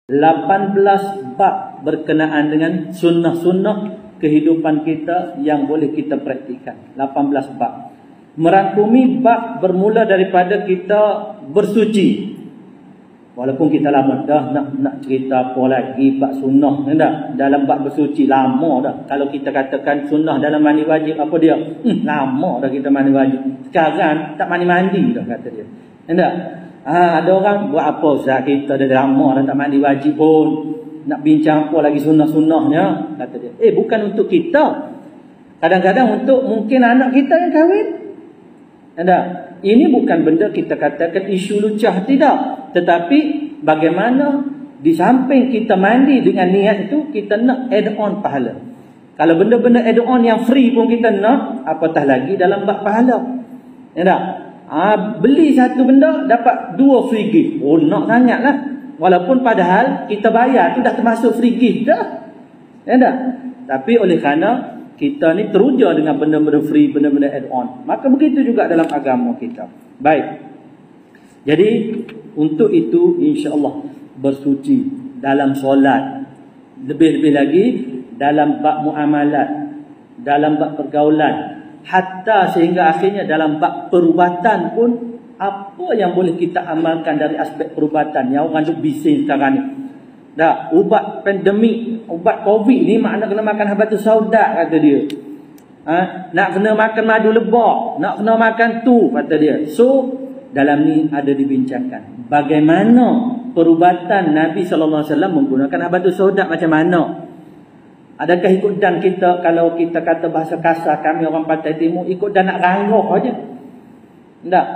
18 bab berkenaan dengan sunnah-sunnah kehidupan kita yang boleh kita praktikkan. 18 bab. Merangkumi bab bermula daripada kita bersuci. Walaupun kita lama dah nak cerita apa lagi bab sunnah dah. Dalam bab bersuci lama dah. Kalau kita katakan sunnah dalam mandi wajib apa dia? Lama dah kita mandi wajib. Sekarang tak mandi-mandi dah kata dia. Enggak? Ada orang buat apa Ustaz, kita dah lama dah tak mandi wajib pun. Nak bincang apa lagi sunnah-sunnahnya kata dia. Bukan untuk kita. Kadang-kadang untuk mungkin anak kita yang kahwin. Enggak? Ini bukan benda kita katakan isu lucah, tidak. Tetapi bagaimana di samping kita mandi dengan niat itu, kita nak add on pahala. Kalau benda-benda add on yang free pun kita nak, apatah lagi dalam bab pahala. Enggak? Beli satu benda dapat 2 free gift. Nak sangat lah. Walaupun padahal kita bayar tu dah termasuk free gift dah. Tak? Tapi oleh kerana kita ni teruja dengan benda-benda free, benda-benda add on, maka begitu juga dalam agama kita. Baik. Jadi untuk itu insya-Allah bersuci dalam solat, lebih-lebih lagi dalam bab muamalat, dalam bab pergaulan, hatta sehingga akhirnya dalam bab perubatan pun, apa yang boleh kita amalkan dari aspek perubatan yang orang duk bising sekarang ni. Dah, ubat pandemik, ubat covid ni makna kena makan habatus sauda kata dia. Nak kena makan madu lebak, nak kena makan tu kata dia. So dalam ni ada dibincangkan bagaimana perubatan Nabi SAW menggunakan habatus sauda macam mana. Adakah ikut dan kita, kalau kita kata bahasa kasar kami orang Pantai Timur, ikut dan nak ranggah aja. Tak?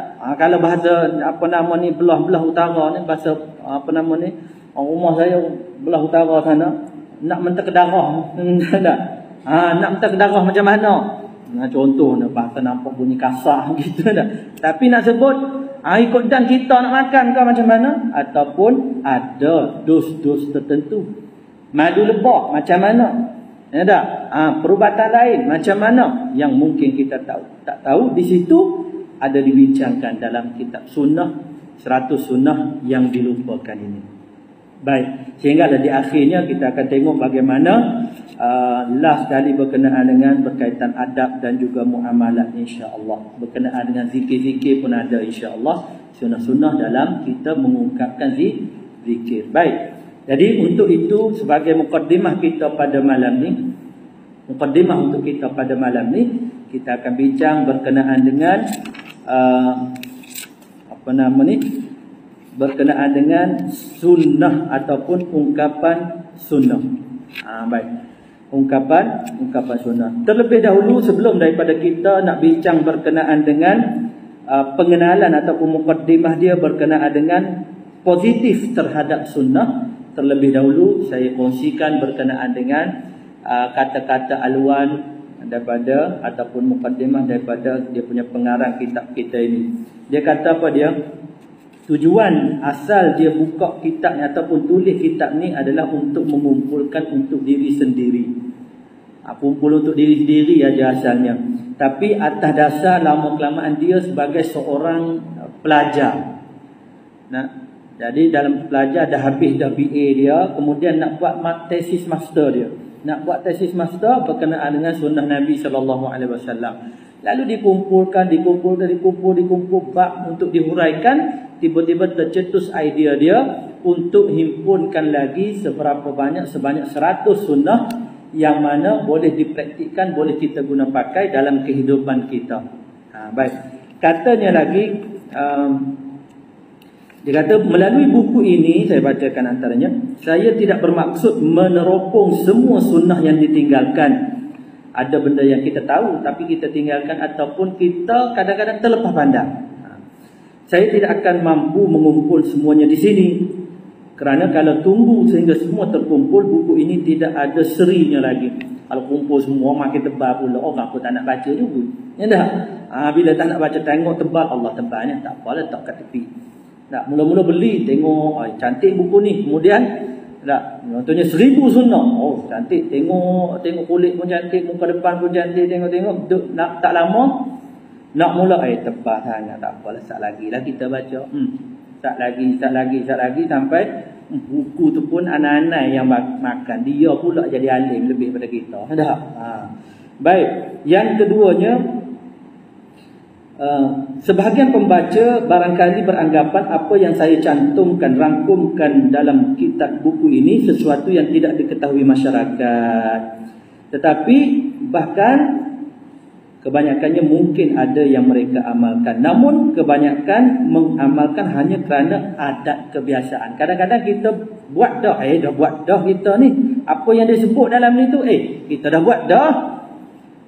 Kalau bahasa apa nama ni belah-belah utara ni, bahasa apa nama ni, rumah saya belah utara sana, nak mentek darah. Tak? Nak mentek darah macam mana? Contoh bahasa nampak bunyi kasar gitu tak. Tapi nak sebut ikut dan kita nak makan ke macam mana, ataupun ada dos-dos tertentu. Madu lebak macam mana? Tak? Perubatan lain macam mana yang mungkin kita tahu. Tak tahu, di situ ada dibincangkan dalam kitab sunnah, 100 sunnah yang dilupakan ini. Baik, sehingga di akhirnya kita akan tengok bagaimana last kali berkenaan dengan berkaitan adab dan juga muamalat insya-Allah. Berkenaan dengan zikir-zikir pun ada insya-Allah, sunnah-sunnah dalam kita mengungkapkan zikir. Baik. Jadi untuk itu sebagai mukaddimah kita pada malam ni, kita akan bincang berkenaan dengan berkenaan dengan sunnah ataupun ungkapan sunnah. Baik. Ungkapan sunnah. Terlebih dahulu sebelum daripada kita nak bincang berkenaan dengan pengenalan ataupun mukaddimah dia berkenaan dengan positif terhadap sunnah, terlebih dahulu saya kongsikan berkenaan dengan kata-kata aluan daripada ataupun mukaddimah daripada dia punya pengarang kitab kita ini. Dia kata apa dia? Tujuan asal dia buka kitab ni ataupun tulis kitab ni adalah untuk mengumpulkan untuk diri sendiri. Kumpul untuk diri sendiri aja asalnya. Tapi atas dasar lama-kelamaan dia sebagai seorang pelajar. Jadi dalam pelajar dah habis dah BA dia, kemudian nak buat tesis master dia. Nak buat tesis master berkenaan dengan sunnah Nabi SAW. Lalu dikumpul bab untuk dihuraikan. Tiba-tiba tercetus idea dia untuk himpunkan lagi sebanyak 100 sunnah yang mana boleh dipraktikkan, boleh kita guna pakai dalam kehidupan kita. Baik. Katanya lagi, dia kata melalui buku ini, saya bacakan antaranya, saya tidak bermaksud meneropong semua sunnah yang ditinggalkan. Ada benda yang kita tahu tapi kita tinggalkan ataupun kita kadang-kadang terlepas pandang. Saya tidak akan mampu mengumpul semuanya di sini. Kerana kalau tunggu sehingga semua terkumpul, buku ini tidak ada serinya lagi. Kalau kumpul semua makin tebal pula, orang pun tak nak baca juga. Ya tak? Bila tak nak baca, tengok tebal, Allah tebalnya, tak apalah, tak kat tepi. Tak, mula-mula beli, tengok cantik buku ni. Kemudian tak, contohnya 1000 sunnah. Cantik, tengok kulit pun cantik, muka depan pun cantik, tengok. Nak tak lama nak mula tebal sangat, tak apalah, sat lagi lah kita baca. Sat lagi sampai Buku tu pun anak-anak yang makan. Dia pula jadi alim lebih daripada kita. Dah. Baik. Yang keduanya, sebahagian pembaca barangkali beranggapan apa yang saya cantumkan, rangkumkan dalam kitab buku ini sesuatu yang tidak diketahui masyarakat. Tetapi bahkan kebanyakannya mungkin ada yang mereka amalkan. Namun kebanyakan mengamalkan hanya kerana adat kebiasaan. Kadang-kadang kita buat dah buat dah kita ni. Apa yang disebut dalam ni tu, kita dah buat dah.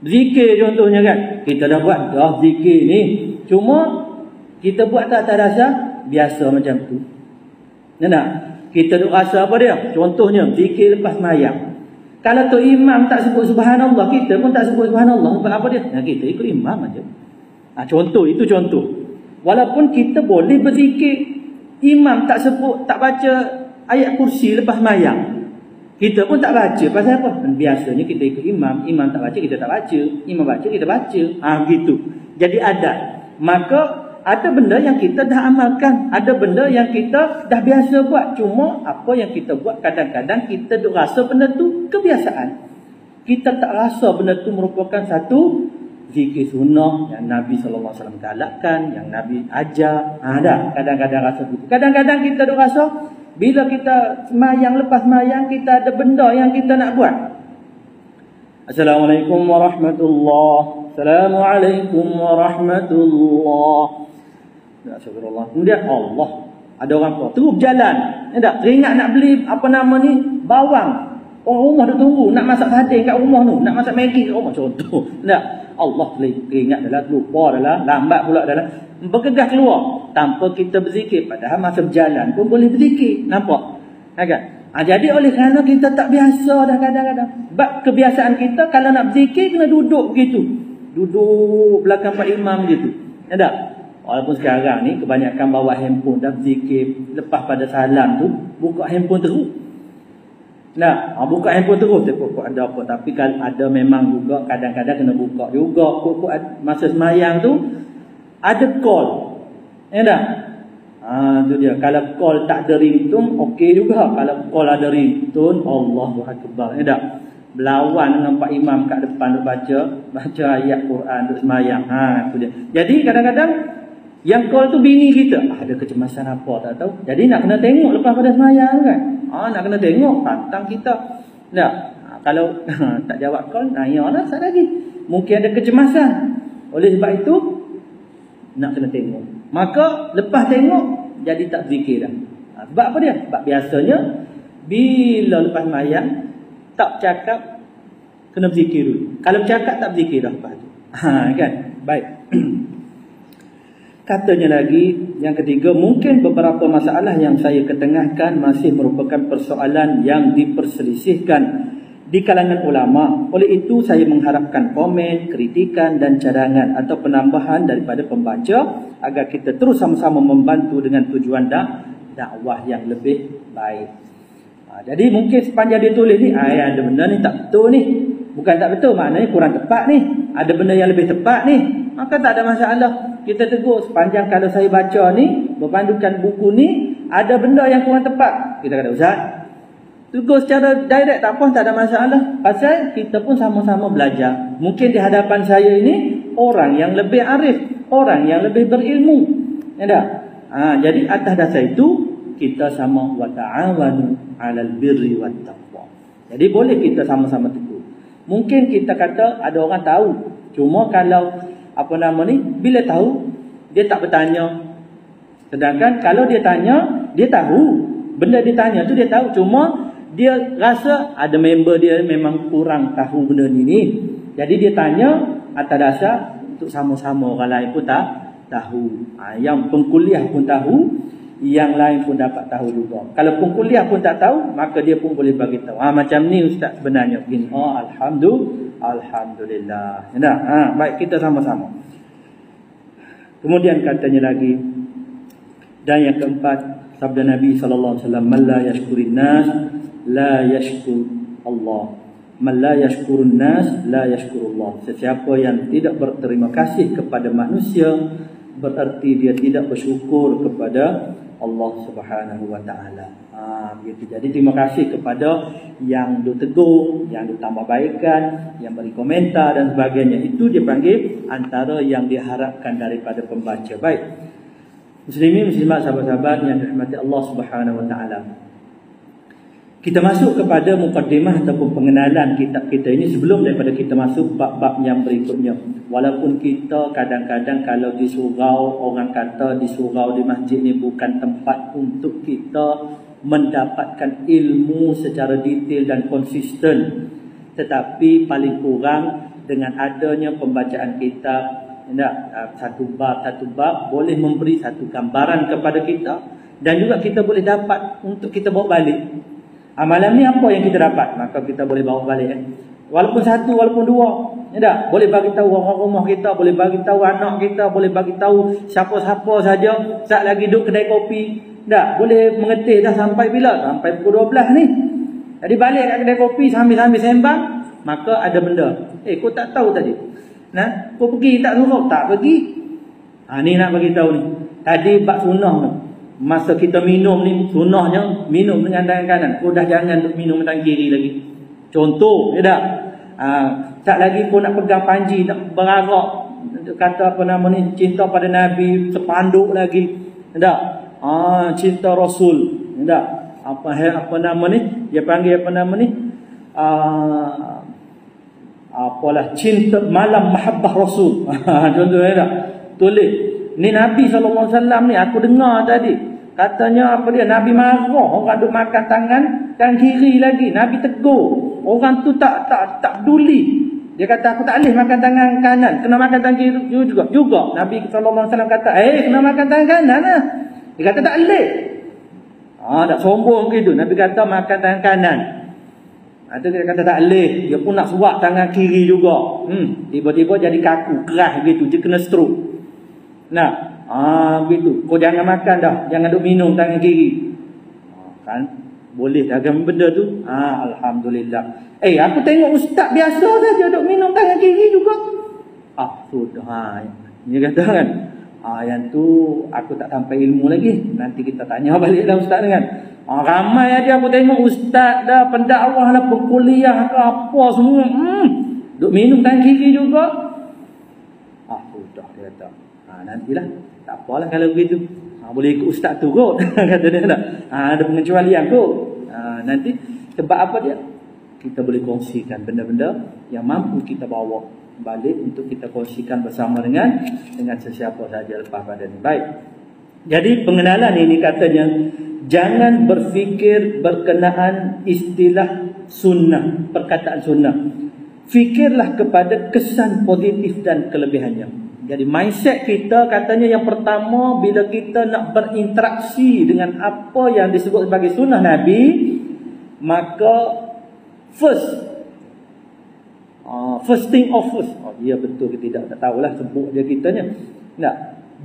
Zikir contohnya kan, kita dah buat dah zikir ni. Cuma kita buat tak atas dasar biasa macam tu. Nak? Kita duk rasa apa dia? Contohnya zikir lepas sembahyang. Kalau tu imam tak sebut subhanallah, kita pun tak sebut subhanallah. Sebab apa dia? Kita ikut imam aja. Contoh, itu contoh. Walaupun kita boleh berzikir, imam tak sebut, tak baca ayat kursi lepas sembahyang, kita pun tak baca. Pasal apa? Biasanya kita ikut imam. Imam tak baca, kita tak baca. Imam baca, kita baca. Gitu. Jadi adat. Maka ada benda yang kita dah amalkan. Ada benda yang kita dah biasa buat. Cuma apa yang kita buat kadang-kadang kita duk rasa benda tu kebiasaan. Kita tak rasa benda tu merupakan satu zikir sunnah yang Nabi SAW galakkan, yang Nabi ajar. Dah. Kadang-kadang rasa begitu. Kadang-kadang kita duk rasa bila kita semayang, lepas semayang, kita ada benda yang kita nak buat. Assalamualaikum warahmatullahi. Assalamualaikum warahmatullahi. Astagfirullah. Kemudian Allah. Ada orang tua terus berjalan. Tak? Teringat nak beli apa nama ni? Bawang. Orang rumah dah tunggu. Nak masak sate kat rumah tu. Nak masak Maggi kat rumah. Contoh. Tak? Allah teringat dah lah. Lupa dah lah. Lambat pula dah lah. Bergegas keluar. Tanpa kita berzikir. Padahal masa berjalan pun boleh berzikir. Nampak? Kan? Jadi oleh kerana kita tak biasa dah kadang-kadang. Sebab kebiasaan kita kalau nak berzikir kena duduk begitu. Duduk belakang Pak Imam gitu. Tak? Walaupun sekarang ni kebanyakan bawa handphone dah berzikir. Lepas pada salam tu buka handphone terus. Buka handphone terus. Kok ada apa. Tapi kalau ada memang juga kadang-kadang kena buka juga. Kok masa semayang tu ada call. Tak? Tu dia. Kalau call tak ada ringtone, okey juga. Kalau call ada ringtone, Allahu Akbar. Tak? Berlawan dengan Pak Imam kat depan duk baca ayat Quran duk semayang. Tu dia. Jadi kadang-kadang yang call tu bini kita. Ada kecemasan apa tak tahu. Jadi nak kena tengok lepas pada semayang kan. Nak kena tengok pantang kita. Tak? Kalau tak jawab call, yalah sat lagi. Mungkin ada kecemasan. Oleh sebab itu nak kena tengok. Maka lepas tengok jadi tak zikir dah. Sebab apa dia? Sebab biasanya bila lepas semayang tak cakap, kena berzikir dulu. Kalau bercakap tak berzikir dah lepas tu. Kan? Baik. Katanya lagi, yang ketiga, mungkin beberapa masalah yang saya ketengahkan masih merupakan persoalan yang diperselisihkan di kalangan ulama. Oleh itu saya mengharapkan komen, kritikan dan cadangan atau penambahan daripada pembaca agar kita terus sama-sama membantu dengan tujuan dakwah yang lebih baik. Jadi mungkin sepanjang dia tulis ni, ada benda ni tak betul ni. Bukan tak betul, maknanya kurang tepat ni. Ada benda yang lebih tepat ni. Maka tak ada masalah. Kita tegur sepanjang kalau saya baca ni, berpandukan buku ni, ada benda yang kurang tepat. Kita kata, Ustaz, tegur secara direct tak apa, tak ada masalah. Pasal kita pun sama-sama belajar. Mungkin di hadapan saya ini, orang yang lebih arif, orang yang lebih berilmu. Jadi atas dasar itu, kita sama wa ta'awanu 'alal birri wat taqwa. Jadi boleh kita sama-sama tegur. Mungkin kita kata ada orang tahu. Cuma kalau bila tahu dia tak bertanya. Sedangkan kalau dia tanya, dia tahu. Benda dia tanya tu dia tahu. Cuma dia rasa ada member dia memang kurang tahu benda ni. Jadi dia tanya atas dasar untuk sama-sama orang lain pun tak tahu. Yang pengkuliah pun tahu, yang lain pun dapat tahu juga. Kalau pengkuliah pun tak tahu, maka dia pun boleh bagi tahu. Macam ni Ustaz sebenarnya begini. Alhamdulillah. Baik, kita sama-sama. Kemudian katanya lagi, dan yang keempat, sabda Nabi sallallahu alaihi wasallam, "Man la yashkurin nas la yashkur Allah. Man la yashkurun nas la yashkurullah." Sesiapa yang tidak berterima kasih kepada manusia, berarti dia tidak bersyukur kepada Allah Subhanahu wa taala. Begitu. Jadi terima kasih kepada yang tegur, yang tambah baikkan, yang beri komentar dan sebagainya. Itu dia panggil antara yang diharapkan daripada pembaca. Baik. Muslimin, muslimat, sahabat-sahabat yang dirahmati Allah Subhanahu wa taala. Kita masuk kepada mukadimah ataupun pengenalan kitab kita ini sebelum daripada kita masuk bab-bab yang berikutnya. Walaupun kita kadang-kadang kalau di surau, orang kata di surau di masjid ni bukan tempat untuk kita mendapatkan ilmu secara detail dan konsisten. Tetapi paling kurang dengan adanya pembacaan kitab, satu bab boleh memberi satu gambaran kepada kita, dan juga kita boleh dapat untuk kita bawa balik. Malam ni apa yang kita dapat, maka kita boleh bawa balik. Walaupun satu, walaupun dua, boleh bagi tahu orang rumah kita, boleh bagi tahu anak kita, boleh bagi tahu siapa-siapa saja saat lagi duduk kedai kopi. Boleh mengetih dah sampai bila? Sampai pukul 12 ni. Jadi balik kat kedai kopi sambil-sambil sembang, maka ada benda. Kau tak tahu tadi. Kau pergi tak suruh? Tak pergi. Ni nak bagi tahu ni. Tadi bab sunnah tu. Masa kita minum ni, sunnahnya minum dengan tangan kanan. Kau dah jangan minum dengan tangan kiri lagi. Contoh, tak lagi kau nak pegang panji, nak berarak, kata apa nama ni, cinta pada Nabi, sepanduk lagi. Cinta Rasul. Apa nama ni? Dia panggil apa nama ni? Apalah, cinta malam mahabbah Rasul. Contohnya tak? Tulis. Ni Nabi SAW ni aku dengar tadi. Katanya apa dia? Nabi marah orang duk makan tangan kiri lagi. Nabi tegur. Orang tu tak peduli. Dia kata aku tak boleh makan tangan kanan, kena makan tangan kiri juga. Nabi SAW kata, kena makan tangan kanan lah. Dia kata tak boleh. Tak sombong begitu. Nabi kata makan tangan kanan. Dia kata tak boleh. Dia pun nak suap tangan kiri juga. Tiba-tiba jadi kaku, keras gitu. Dia kena stroke. Begitu. Kau jangan makan dah. Jangan duk minum tangan kiri. Kan? Boleh dagang benda tu. Alhamdulillah. Aku tengok ustaz biasa saja duk minum tangan kiri juga. Sudah. Dia kata kan. Yang tu aku tak sampai ilmu lagi. Nanti kita tanya balik dah ustaz dengan. Ramai aja aku tengok ustaz dah, pendakwah lah, berkuliah ke apa semua. Duk minum tangan kiri juga. Sudah dia kata. Nantilah. Tak apalah kalau begitu. Boleh ikut ustaz tu kot. Kata dia tak. Ada pengecualian kot. Nanti sebab apa dia? Kita boleh kongsikan benda-benda yang mampu kita bawa balik untuk kita kongsikan bersama dengan sesiapa saja lepas pada ni. Baik. Jadi pengenalan ini katanya, jangan berfikir berkenaan istilah sunnah, perkataan sunnah. Fikirlah kepada kesan positif dan kelebihannya. Jadi mindset kita katanya yang pertama, bila kita nak berinteraksi dengan apa yang disebut sebagai sunnah Nabi, maka first thing of first. Dia betul ke tidak, tak tahulah, sebut je kitanya.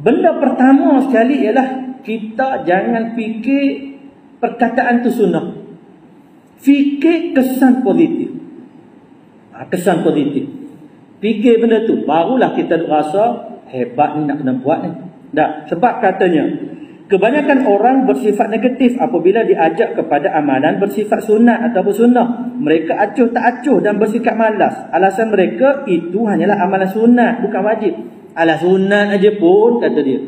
Benda pertama sekali ialah kita jangan fikir perkataan tu sunnah. Fikir kesan positif. Kesan positif. Fikir benda tu, barulah kita rasa hebat ni nak kena buat ni. Sebab katanya kebanyakan orang bersifat negatif apabila diajak kepada amalan bersifat sunat ataupun sunnah. Mereka acuh tak acuh dan bersikap malas. Alasan mereka itu hanyalah amalan sunat, bukan wajib. Alah sunat aja pun, kata dia.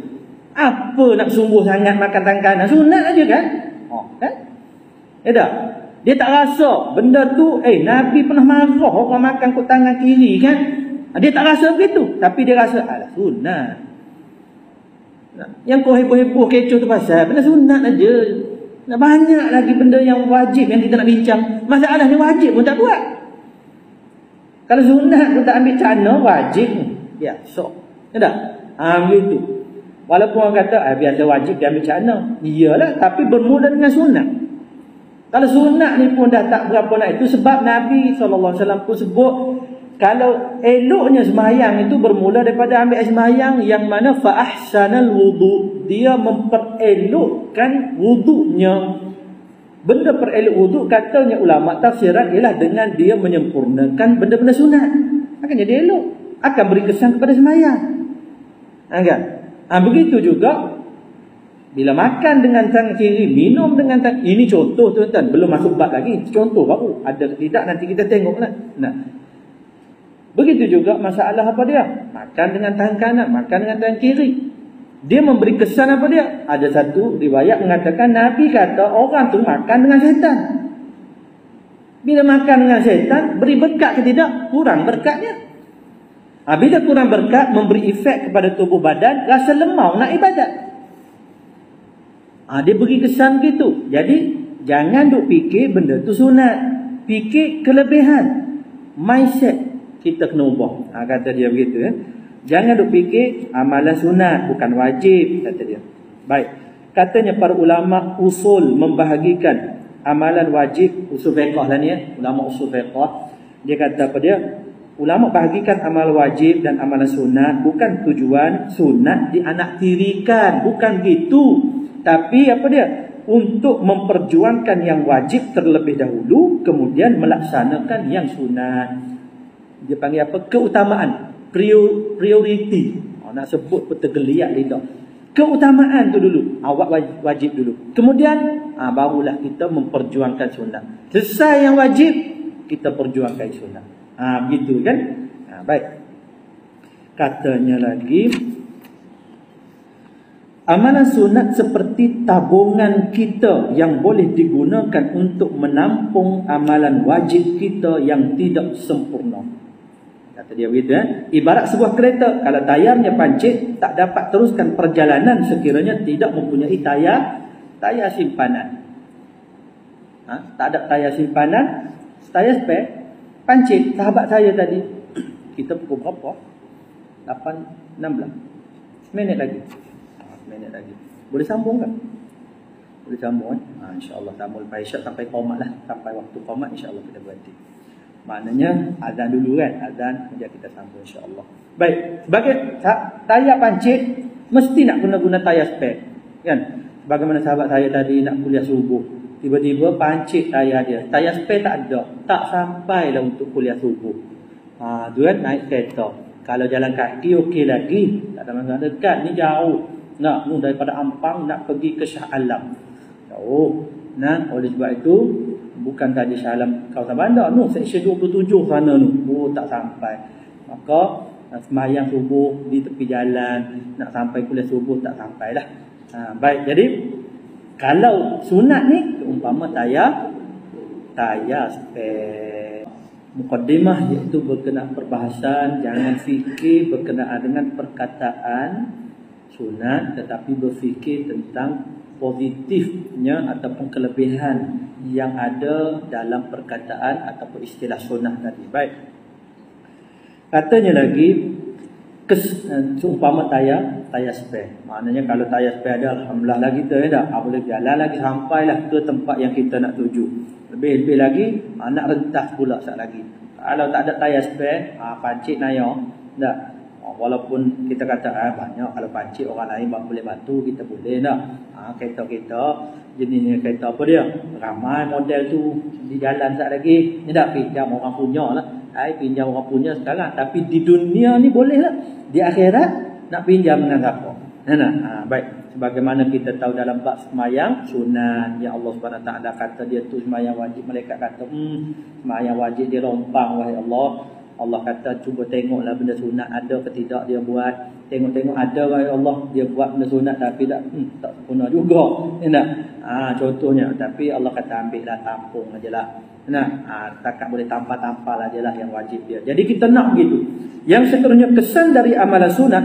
Apa nak sungguh sangat makan tangan kanan? Sunat aja kan? Kan? Dia tak rasa benda tu, Nabi pernah marah orang makan kot tangan kiri kan? Dia tak rasa begitu. Tapi dia rasa, alah sunat. Yang kau heboh-heboh kecoh tu pasal benda sunat aja. Banyak lagi benda yang wajib yang kita nak bincang. Masalahnya wajib pun tak buat. Kalau sunat tu tak ambil cana, wajib biasa. Tak? Begitu. Walaupun orang kata, biasa wajib dia ambil cana. Iyalah, tapi bermula dengan sunat. Kalau sunat ni pun dah tak berapa naik. Itu sebab Nabi SAW pun sebut, kalau eloknya sembahyang itu bermula daripada ambil sembahyang yang mana fa'ahsanal wudu. Dia memperelokkan wudunya. Benda perelok wudu katanya ulama tafsiran ialah dengan dia menyempurnakan benda-benda sunat. Akan jadi elok. Akan beri kesan kepada sembahyang. Kan? Begitu juga Bila makan dengan tangan kiri, minum dengan tangan, ini contoh tuan-tuan, belum masuk bab lagi, contoh baru. Ada tidak nanti kita tengoklah. Nah, begitu juga masalah apa dia? Makan dengan tangan kanan, makan dengan tangan kiri. Dia memberi kesan apa dia? Ada satu riwayat mengatakan Nabi kata orang tu makan dengan syaitan. Bila makan dengan syaitan, beri berkat ke tidak? Kurang berkatnya. Bila kurang berkat, memberi efek kepada tubuh badan, rasa lemau nak ibadat. Dia beri kesan gitu. Jadi jangan duk fikir benda tu sunat. Fikir kelebihan. Mindset kita kena ubah. Kata dia begitu ya. Jangan duk fikir amalan sunat bukan wajib, kata dia. Baik. Katanya para ulama usul membahagikan amalan wajib, usul fiqh lah ni ya. Ulama usul fiqh. Dia kata apa dia? Ulama bahagikan amal wajib dan amalan sunat bukan tujuan sunat dianaktirikan, bukan gitu. Tapi apa dia? Untuk memperjuangkan yang wajib terlebih dahulu, kemudian melaksanakan yang sunat. Dia panggil apa? Keutamaan, priority. Nak sebut pun tergeliat lidah. Keutamaan tu dulu, awak wajib dulu. Kemudian barulah kita memperjuangkan sunat. Selesai yang wajib, kita perjuangkan sunat. Begitu kan? Baik. Katanya lagi, amalan sunat seperti tabungan kita yang boleh digunakan untuk menampung amalan wajib kita yang tidak sempurna. Kata dia begitu Ibarat sebuah kereta, kalau tayarnya pancit, tak dapat teruskan perjalanan sekiranya tidak mempunyai tayar simpanan. Tak ada tayar simpanan, tayar spare, pancit. Sahabat saya tadi, kita pukul berapa? 8.16 minit lagi. Minit lagi. Boleh sambung kan? Boleh sambung kan? InsyaAllah sambung lepas isyak sampai qomat lah. Sampai waktu qomat insyaAllah kita berhenti. Maknanya azan dulu kan? Azan kemudian kita sambung insyaAllah. Baik. Sebagai tayar pancit, mesti nak guna tayar spare. Kan? Bagaimana sahabat saya tadi nak kuliah subuh. Tiba-tiba pancit tayar dia. Tayar spare tak ada. Tak sampai lah untuk kuliah subuh. Tu kan naik kereta. Kalau jalan kaki okey lagi. Tak ada masalah dekat. Ni jauh. Nak daripada Ampang nak pergi ke Shah Alam. Nah, oleh sebab itu bukan tadi Shah Alam kawasan bandar seksyen 27 sana tak sampai. Maka sembahyang subuh di tepi jalan, nak sampai kuliah subuh tak sampailah. Baik, jadi kalau sunat ni umpama tayar spare. Mukaddimah iaitu berkenaan perbahasan, jangan fikir berkenaan dengan perkataan sunat, tetapi berfikir tentang positifnya ataupun kelebihan yang ada dalam perkataan ataupun istilah sunnah tadi. Baik. Katanya lagi, seumpama tayar spare. Maknanya kalau tayar spare ada, alhamdulillah lagi kita dah boleh jalan lagi sampailah ke tempat yang kita nak tuju. Lebih-lebih lagi nak rentas pula sat lagi. Kalau tak ada tayar spare, pancit naya dah. Walaupun kita kata banyak kalau pancit orang lain boleh bantu, kita boleh dah. Kereta-kereta jenisnya kereta apa dia? Ramai model tu di jalan sat lagi. Ni dah pinjam orang punya lah. Pinjam orang punya sekarang. Tapi di dunia ni boleh lah. Di akhirat nak pinjam dengan siapa? Baik. Sebagaimana kita tahu dalam bab semayang sunat, ya Allah SWT kata dia tu semayang wajib. Malaikat kata semayang wajib dia rompang, wahai Allah. Allah kata cuba tengoklah benda sunat ada ke tidak dia buat. Tengok-tengok ada wahai Allah dia buat benda sunat tapi tak sempurna juga. Contohnya, tapi Allah kata ambillah tampung ajalah. Takat boleh tampal-tampal ajalah yang wajib dia. Jadi kita nak begitu. Yang seterusnya kesan dari amalan sunat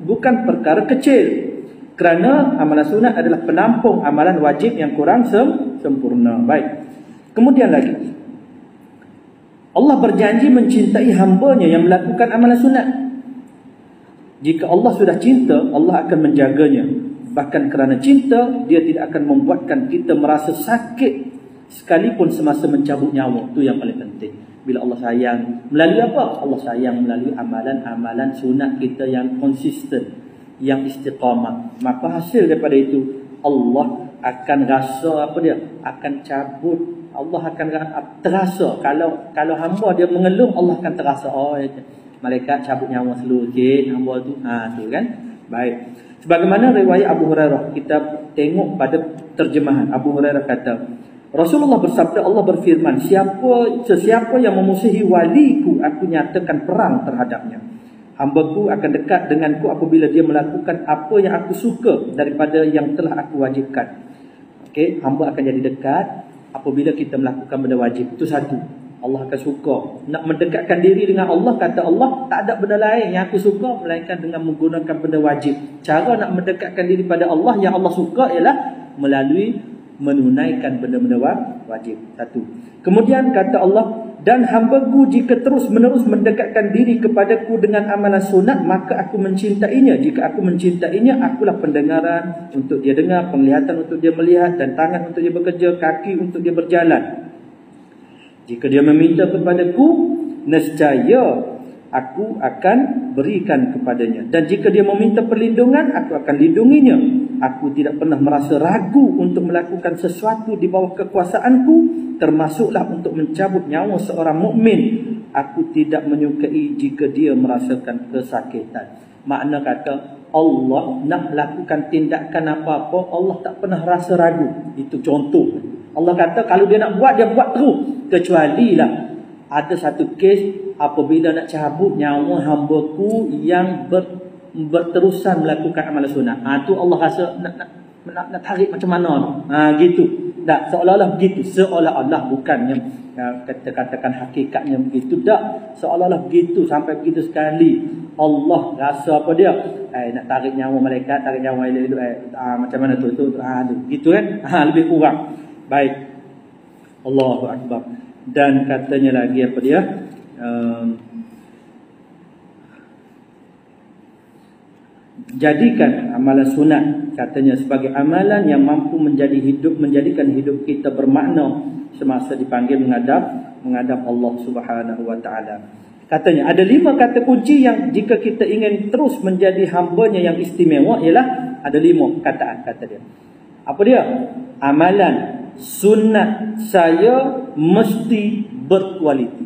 bukan perkara kecil. Kerana amalan sunat adalah penampung amalan wajib yang kurang sempurna. Baik. Kemudian lagi, Allah berjanji mencintai hamba-Nya yang melakukan amalan sunat. Jika Allah sudah cinta, Allah akan menjaganya. Bahkan kerana cinta, Dia tidak akan membuatkan kita merasa sakit sekalipun semasa mencabut nyawa. Itu yang paling penting. Bila Allah sayang, melalui apa? Allah sayang melalui amalan-amalan sunat kita yang konsisten, yang istiqamah. Maka hasil daripada itu, Allah akan rasa apa dia? Akan cabut. Allah akan terasa. Kalau hamba dia mengeluh, Allah akan terasa. Malaikat cabut nyawa slow sikit hamba tu. Tu kan. Baik. Sebagaimana riwayat Abu Hurairah, kita tengok pada terjemahan. Abu Hurairah kata, Rasulullah bersabda, Allah berfirman, sesiapa yang memusuhi waliku, aku nyatakan perang terhadapnya. Hambaku akan dekat denganku apabila dia melakukan apa yang aku suka daripada yang telah aku wajibkan. Okey, hamba akan jadi dekat apabila kita melakukan benda wajib. Itu satu. Allah akan suka. Nak mendekatkan diri dengan Allah, kata Allah, tak ada benda lain yang aku suka melainkan dengan menggunakan benda wajib. Cara nak mendekatkan diri pada Allah yang Allah suka ialah melalui menunaikan benda-benda wajib. Satu. Kemudian kata Allah, dan hamba-Ku jika terus menerus mendekatkan diri kepadaku dengan amalan sunat, maka aku mencintainya. Jika aku mencintainya, akulah pendengaran untuk dia dengar, penglihatan untuk dia melihat, dan tangan untuk dia bekerja, kaki untuk dia berjalan. Jika dia meminta kepadaku, nescaya aku akan berikan kepadanya. Dan jika dia meminta perlindungan, aku akan lindunginya. Aku tidak pernah merasa ragu untuk melakukan sesuatu di bawah kekuasaanku, termasuklah untuk mencabut nyawa seorang mukmin. Aku tidak menyukai jika dia merasakan kesakitan. Makna kata, Allah nak lakukan tindakan apa-apa, Allah tak pernah rasa ragu. Itu contoh. Allah kata kalau dia nak buat, dia buat terus. Kecuali lah ada satu kes apabila nak cabut nyawa hamba-Ku yang berterusan melakukan amalan sunat. Tu Allah rasa nak tarik macam mana. Gitu. Tak, seolah-olah begitu. Seolah-olah, bukannya katakan hakikatnya begitu. Tak, seolah-olah begitu. Sampai begitu sekali Allah rasa apa dia? Nak tarik nyawa malaikat, tarik nyawa elok-elok. Macam mana tu? Gitu kan? Lebih kurang. Baik. Allahu Akbar. Dan katanya lagi apa dia? Jadikan amalan sunat, katanya, sebagai amalan yang mampu menjadikan hidup kita bermakna semasa dipanggil menghadap Allah Subhanahu wa taala. Katanya ada 5 kata kunci yang jika kita ingin terus menjadi hamba-Nya yang istimewa, ialah ada 5 perkataan, kata dia. Apa dia? Amalan sunat saya mesti berkualiti.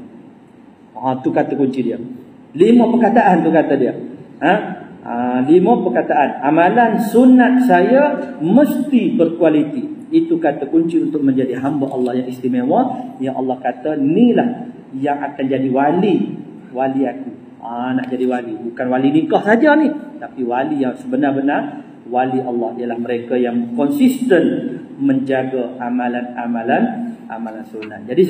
Tu kata kunci dia. 5 perkataan tu kata dia. 5 perkataan. Amalan sunat saya mesti berkualiti. Itu kata kunci untuk menjadi hamba Allah yang istimewa. Yang Allah kata, inilah yang akan jadi wali aku. Nak jadi wali. Bukan wali nikah saja ni. Tapi wali yang sebenar-benar wali Allah ialah mereka yang konsisten menjaga amalan sunat. Jadi